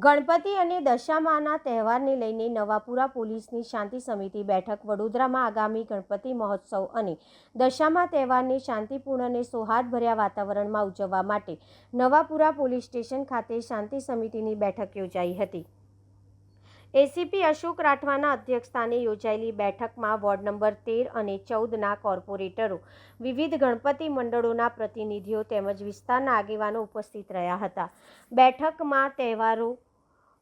ગણપતિ અને દશામાના તહેવારને લઈને નવાપુરા પોલીસની શાંતિ સમિતિ બેઠક વડોદરામાં આગામી ગણપતિ મહોત્સવ અને દશામા તહેવારને શાંતિપૂર્ણ અને સૌહાર્દભર્યા વાતાવરણમાં ઉજવવા માટે નવાપુરા પોલીસ સ્ટેશન ખાતે શાંતિ સમિતિની બેઠક યોજાઈ હતી। એસીપી અશોક રાઠવાના અધ્યક્ષસ્થાને યોજાયેલી બેઠકમાં વોર્ડ નંબર 13 અને 14ના કોર્પોરેટરો, વિવિધ ગણપતિ મંડળોના પ્રતિનિધિઓ તેમજ વિસ્તારના આગેવાનો ઉપસ્થિત રહ્યા હતા। બેઠકમાં તહેવારો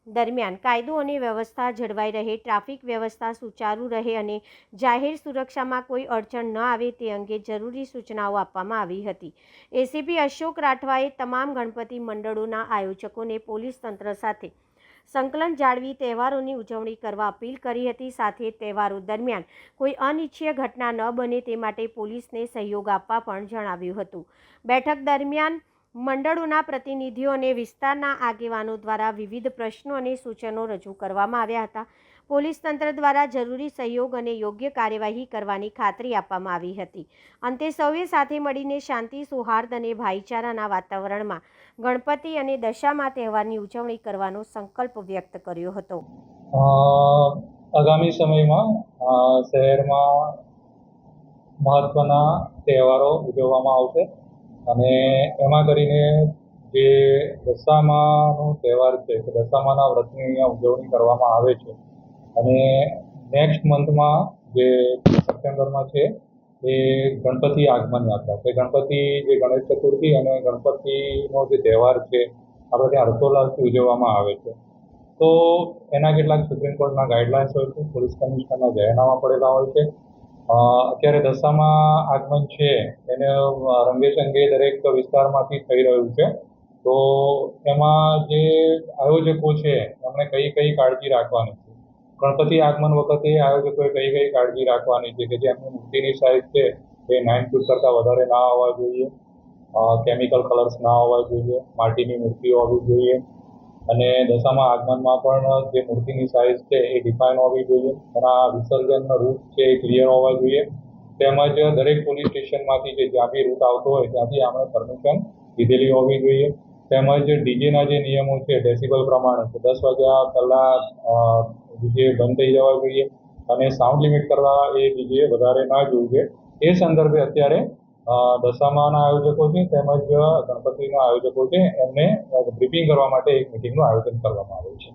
દરમિયાન કાયદો અને વ્યવસ્થા જળવાઈ રહે, ટ્રાફિક વ્યવસ્થા સુચારુ રહે અને જાહેર સુરક્ષામાં કોઈ અડચણ ન આવે તે અંગે જરૂરી સૂચનાઓ આપવામાં આવી હતી। એસીપી અશોક રાઠવાએ તમામ ગણપતિ મંડળોના આયોજકોને પોલીસ તંત્ર સાથે સંકલન જાળવી તહેવારોની ઉજવણી કરવા અપીલ કરી હતી। સાથે તહેવારો દરમિયાન કોઈ અનિચ્છનીય ઘટના ન બને તે માટે પોલીસને સહયોગ આપવા પણ જણાવ્યું હતું। બેઠક દરમિયાન મંડળોના પ્રતિનિધિઓ અને વિસ્તારના આગેવાનો દ્વારા વિવિધ પ્રશ્નો અને સૂચનો રજૂ કરવામાં આવ્યા હતા। પોલીસ તંત્ર દ્વારા જરૂરી સહયોગ અને યોગ્ય કાર્યવાહી કરવાની ખાતરી આપવામાં આવી હતી। અંતે સૌએ સાથે મળીને શાંતિ, સૌહાર્દ અને ભાઈચારાના વાતાવરણમાં ગણપતિ અને દશામા તહેવારની ઉજવણી કરવાનો સંકલ્પ વ્યક્ત કર્યો હતો। આગામી સમયમાં શહેરમાં મહત્વના તહેવારો ઉજવવામાં આવશે અને એમાં કરીને જે દશામાનો તહેવાર છે કે દશામાના વ્રતની અહીંયા ઉજવણી કરવામાં આવે છે અને નેક્સ્ટ મંથમાં જે સપ્ટેમ્બરમાં છે એ ગણપતિ આગમન યાત્રા છે। ગણપતિ જે ગણેશ ચતુર્થી અને ગણપતિનો જે તહેવાર છે આપણે ત્યાં હર્ષોલ્લાસથી ઉજવવામાં આવે છે। તો એના કેટલાક સુપ્રીમ કોર્ટના ગાઈડલાઇન્સ હોય છે, પોલીસ કમિશનરના જાહેરનામા પડેલા હોય છે। અત્યારે દશામા આગમન છે એને રંગેચંગે દરેક વિસ્તારમાંથી થઈ રહ્યું છે। તો એમાં જે આયોજકો છે એમણે કઈ કાળજી રાખવાની છે, ગણપતિ આગમન વખતે આયોજકોએ કઈ કાળજી રાખવાની છે કે જે એમની મૂર્તિની સાઇઝ છે એ 9 ફૂટ કરતાં વધારે ના હોવા જોઈએ, કેમિકલ કલર્સ ના હોવા જોઈએ, માટીની મૂર્તિઓ હોવી જોઈએ અને દશામા આગમનમાં પણ જે મૂર્તિની સાઇઝ છે એ ડિફાઇન હોવી જોઈએ, એના વિસર્જનનો રૂટ છે એ ક્લિયર હોવા જોઈએ। તેમજ દરેક પોલીસ સ્ટેશનમાંથી જે જ્યાં બી રૂટ આવતો હોય ત્યાંથી આપણે પરમિશન લીધેલી હોવી જોઈએ। તેમજ ડીજેના જે નિયમો છે ડેસિબલ પ્રમાણે 10 વાગ્યા પહેલાં ડીજે બંધ થઈ જવા જોઈએ અને સાઉન્ડ લિમિટ કરવા એ ડીજે વધારે ના જોઈએ। એ સંદર્ભે અત્યારે દશામાના આયોજકો છે તેમજ ગણપતિના આયોજકો છે એમને બ્રીફિંગ કરવા માટે એક મિટિંગનું આયોજન કરવામાં આવ્યું છે।